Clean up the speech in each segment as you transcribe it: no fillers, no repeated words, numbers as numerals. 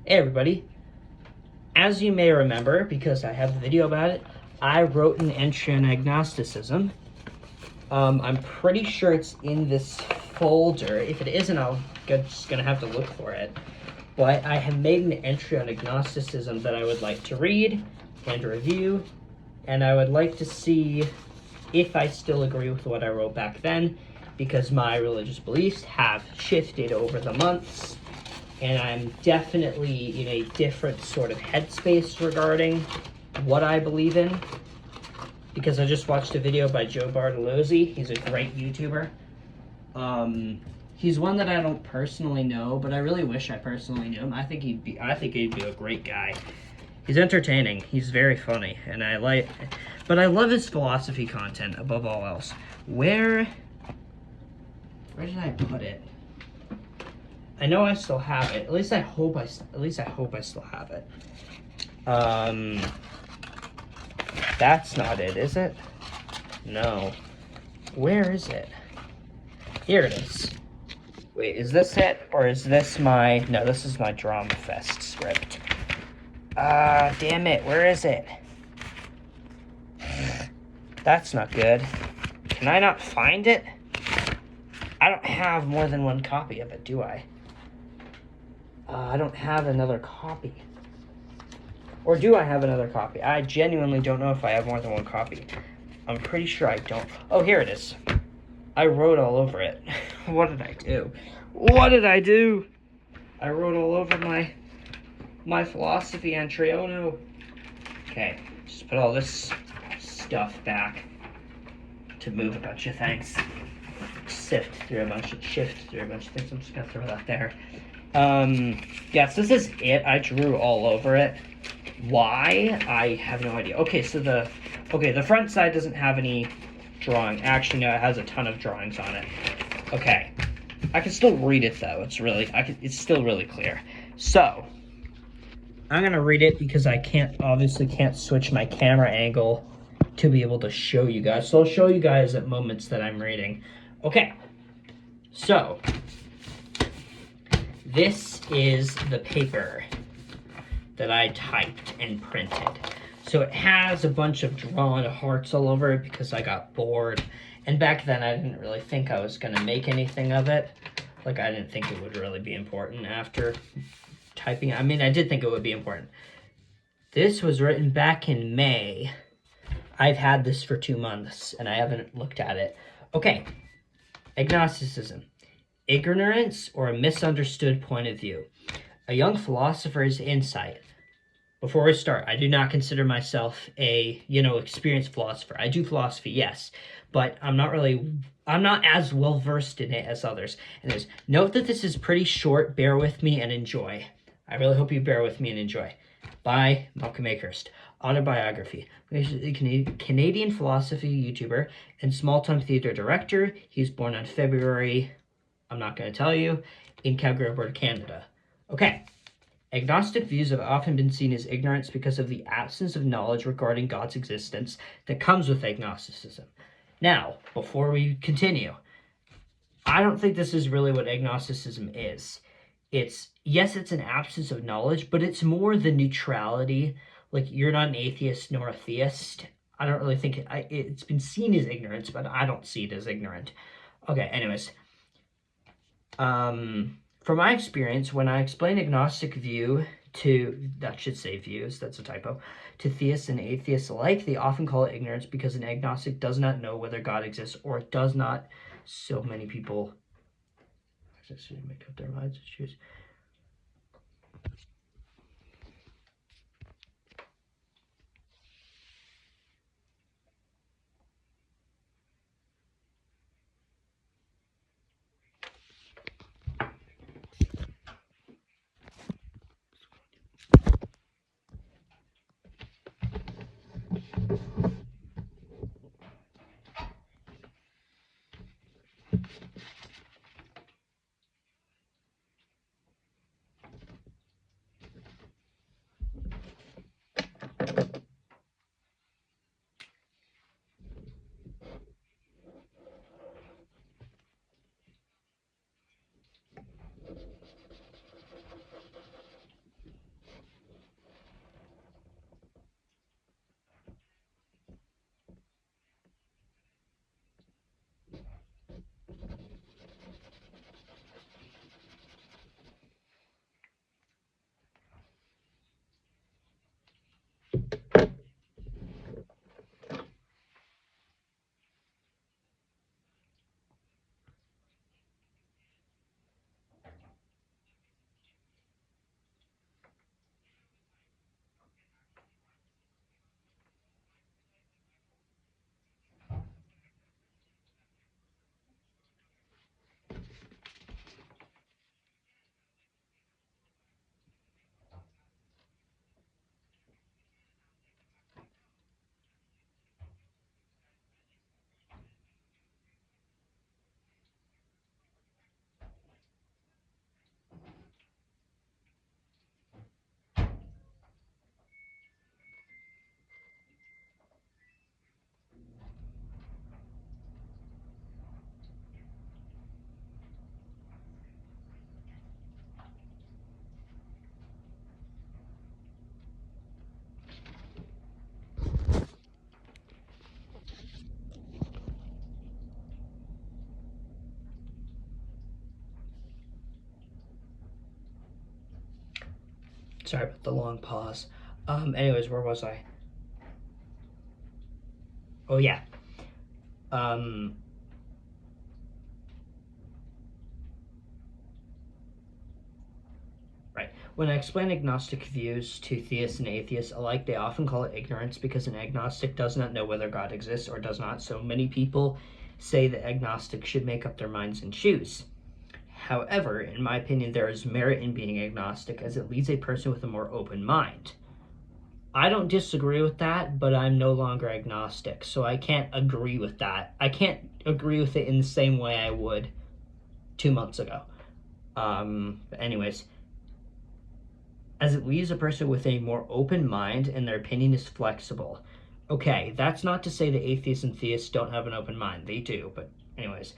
Hey everybody, as you may remember, because I have a video about it, I wrote an entry on agnosticism. I'm pretty sure it's in this folder. If it isn't, just gonna have to look for it. But I have made an entry on agnosticism that I would like to read and review, and I would like to see if I still agree with what I wrote back then, because my religious beliefs have shifted over the months. And I'm definitely in a different sort of headspace regarding what I believe in, because I just watched a video by Joe Bartolozzi. He's a great YouTuber. He's one that I don't personally know, but I really wish I personally knew him. I think he'd be a great guy. He's entertaining. He's very funny, and but I love his philosophy content above all else. Where did I put it? I know I still have it. At least I hope I still have it. That's not it, is it? No. Where is it? Here it is. Wait, is this it? Or is this my... No, this is my Drama Fest script. Damn it. Where is it? That's not good. Can I not find it? I don't have more than one copy of it, do I? I don't have another copy. Or do I have another copy? I genuinely don't know if I have more than one copy. I'm pretty sure I don't. Oh, here it is. I wrote all over it. What did I do? What did I do? I wrote all over my philosophy entry. Oh no. Okay, just put all this stuff back to move a bunch of things. Shift through a bunch of things. I'm just gonna throw that there. Yes, this is it. I drew all over it. Why? I have no idea. Okay, so the front side doesn't have any drawing. Actually, no, it has a ton of drawings on it. Okay. I can still read it though. It's still really clear. So, I'm gonna read it because I obviously can't switch my camera angle to be able to show you guys. So I'll show you guys at moments that I'm reading. Okay. So, this is the paper that I typed and printed. So it has a bunch of drawn hearts all over it because I got bored. And back then I didn't really think I was gonna make anything of it. Like, I didn't think it would really be important after typing. I mean, I did think it would be important. This was written back in May. I've had this for 2 months and I haven't looked at it. Okay, agnosticism. Ignorance or a misunderstood point of view. A young philosopher's insight. Before we start, I do not consider myself a, experienced philosopher. I do philosophy, yes, but I'm not as well versed in it as others. And note that this is pretty short. Bear with me and enjoy. I really hope you bear with me and enjoy. By Malcolm Akehurst. Autobiography. He's a Canadian philosophy YouTuber and small-time theater director. He was born on February, I'm not going to tell you, in Calgary, Alberta, Canada. Okay. Agnostic views have often been seen as ignorance because of the absence of knowledge regarding God's existence that comes with agnosticism. Now, before we continue, I don't think this is really what agnosticism is. Yes, it's an absence of knowledge, but it's more the neutrality. Like, you're not an atheist nor a theist. I don't really think it's been seen as ignorance, but I don't see it as ignorant. Okay, anyways. From my experience, when I explain agnostic view that should say views, that's a typo, to theists and atheists alike, they often call it ignorance because an agnostic does not know whether God exists or does not. So many people make up their minds and choose. Sorry about the long pause. Anyways, where was I? Oh, yeah. Right. When I explain agnostic views to theists and atheists alike, they often call it ignorance because an agnostic does not know whether God exists or does not. So many people say that agnostics should make up their minds and choose. However, in my opinion, there is merit in being agnostic as it leaves a person with a more open mind. I don't disagree with that, but I'm no longer agnostic, so I can't agree with that. I can't agree with it in the same way I would 2 months ago. But anyways, as it leaves a person with a more open mind and their opinion is flexible. Okay, that's not to say that atheists and theists don't have an open mind. They do, but anyways,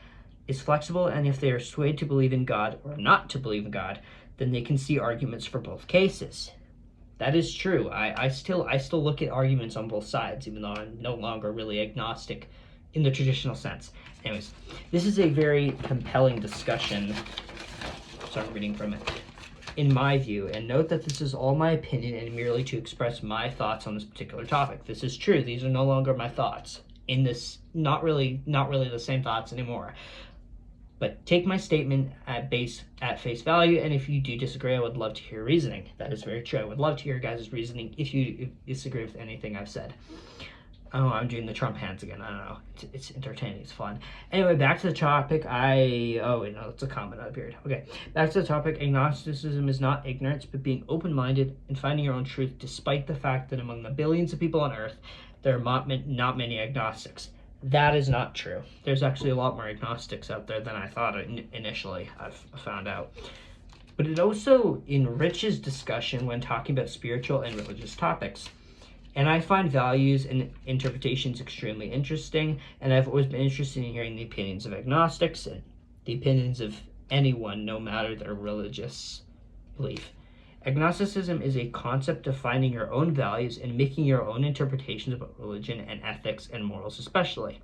it's flexible, and if they are swayed to believe in God or not to believe in God, then they can see arguments for both cases. That is true. I still look at arguments on both sides, even though I'm no longer really agnostic in the traditional sense. Anyways, this is a very compelling discussion. So I'm reading from it. In my view, and note that this is all my opinion and merely to express my thoughts on this particular topic. This is true. These are no longer my thoughts. In this, not really the same thoughts anymore. But take my statement at face value, and if you do disagree, I would love to hear your reasoning. That is very true. I would love to hear your guys' reasoning if you disagree with anything I've said. Oh, I'm doing the Trump hands again. I don't know. It's entertaining. It's fun. Anyway, back to the topic. Oh, wait, no, it's a comment out of period. Okay, back to the topic. Agnosticism is not ignorance, but being open-minded and finding your own truth, despite the fact that among the billions of people on Earth, there are not many agnostics. That is not true. There's actually a lot more agnostics out there than I thought initially, I've found out. But it also enriches discussion when talking about spiritual and religious topics. And I find values and interpretations extremely interesting, and I've always been interested in hearing the opinions of agnostics and the opinions of anyone, no matter their religious belief. Agnosticism is a concept of finding your own values and making your own interpretations about religion and ethics and morals especially.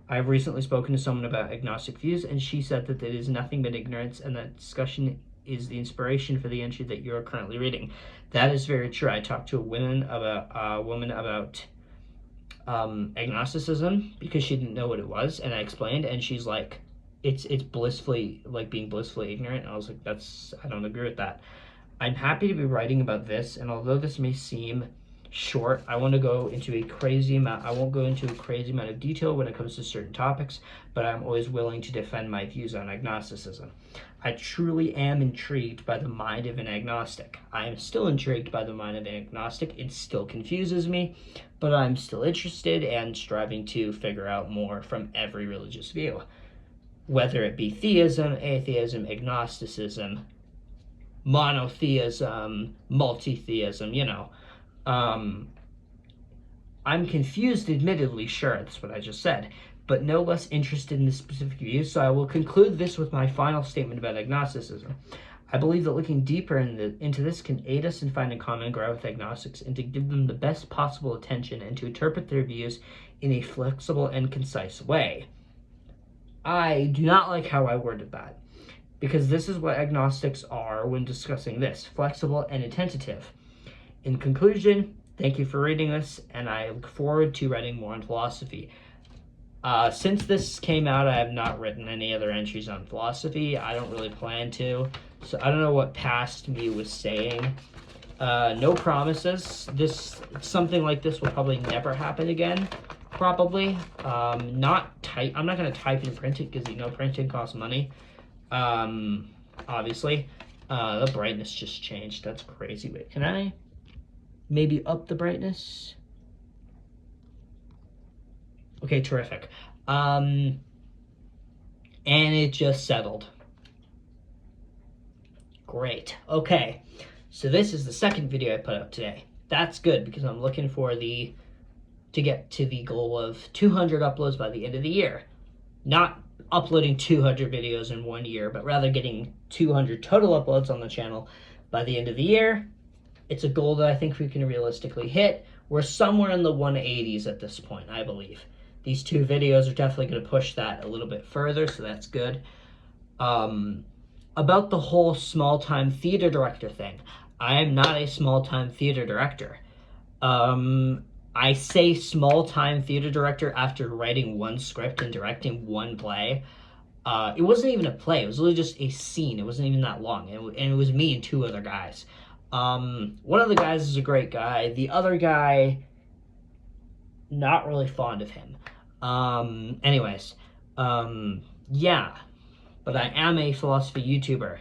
I have recently spoken to someone about agnostic views, and she said that it is nothing but ignorance, and that discussion is the inspiration for the entry that you are currently reading. That is very true. I talked to a woman about agnosticism because she didn't know what it was, and I explained, and she's like, it's blissfully, like being blissfully ignorant. And I was like, I don't agree with that. I'm happy to be writing about this, and although this may seem short, I won't go into a crazy amount of detail when it comes to certain topics, but I'm always willing to defend my views on agnosticism. I truly am intrigued by the mind of an agnostic. I am still intrigued by the mind of an agnostic. It still confuses me, but I'm still interested and striving to figure out more from every religious view, whether it be theism, atheism, agnosticism, monotheism, multi-theism, I'm confused, admittedly, sure, that's what I just said, but no less interested in the specific views, so I will conclude this with my final statement about agnosticism. I believe that looking deeper into this can aid us in finding common ground with agnostics and to give them the best possible attention and to interpret their views in a flexible and concise way. I do not like how I worded that, because this is what agnostics are when discussing this, flexible and attentive. In conclusion, thank you for reading this, and I look forward to writing more on philosophy. Since this came out, I have not written any other entries on philosophy. I don't really plan to, so I don't know what past me was saying. No promises. Something like this will probably never happen again. Probably. I'm not going to type and print it because printing costs money. Obviously. The brightness just changed. That's crazy. Wait, can I maybe up the brightness? Okay, terrific. And it just settled. Great. Okay, so this is the second video I put up today. That's good because I'm looking for to get to the goal of 200 uploads by the end of the year. Not uploading 200 videos in 1 year, but rather getting 200 total uploads on the channel by the end of the year. It's a goal that I think we can realistically hit. We're somewhere in the 180s at this point, I believe. These 2 videos are definitely going to push that a little bit further, so that's good. about the whole small-time theater director thing. I am not a small-time theater director. I say small-time theater director after writing one script and directing one play. It wasn't even a play. It was literally just a scene. It wasn't even that long. And it was me and two other guys. One of the guys is a great guy. The other guy, not really fond of him. Yeah. But I am a philosophy YouTuber.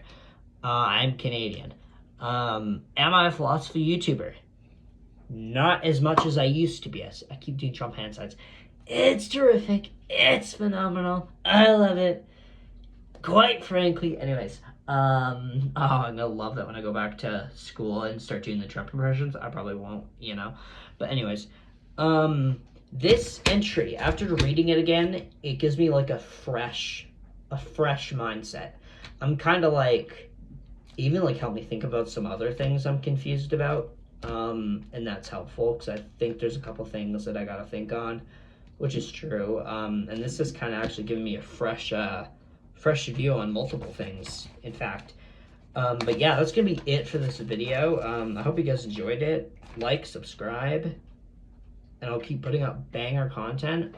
I'm Canadian. Am I a philosophy YouTuber? Not as much as I used to be. I keep doing Trump hand signs. It's terrific. It's phenomenal. I love it. Quite frankly. Anyways, I'm gonna love that when I go back to school and start doing the Trump impressions. I probably won't, you know. But anyways, this entry, after reading it again, it gives me like a fresh mindset. I'm kind of like, even like help me think about some other things I'm confused about. And that's helpful because I think there's a couple things that I gotta think on, which is true. And this is kind of actually giving me a fresh view on multiple things, in fact. But yeah, that's gonna be it for this video. I hope you guys enjoyed it. Like, subscribe, and I'll keep putting out banger content.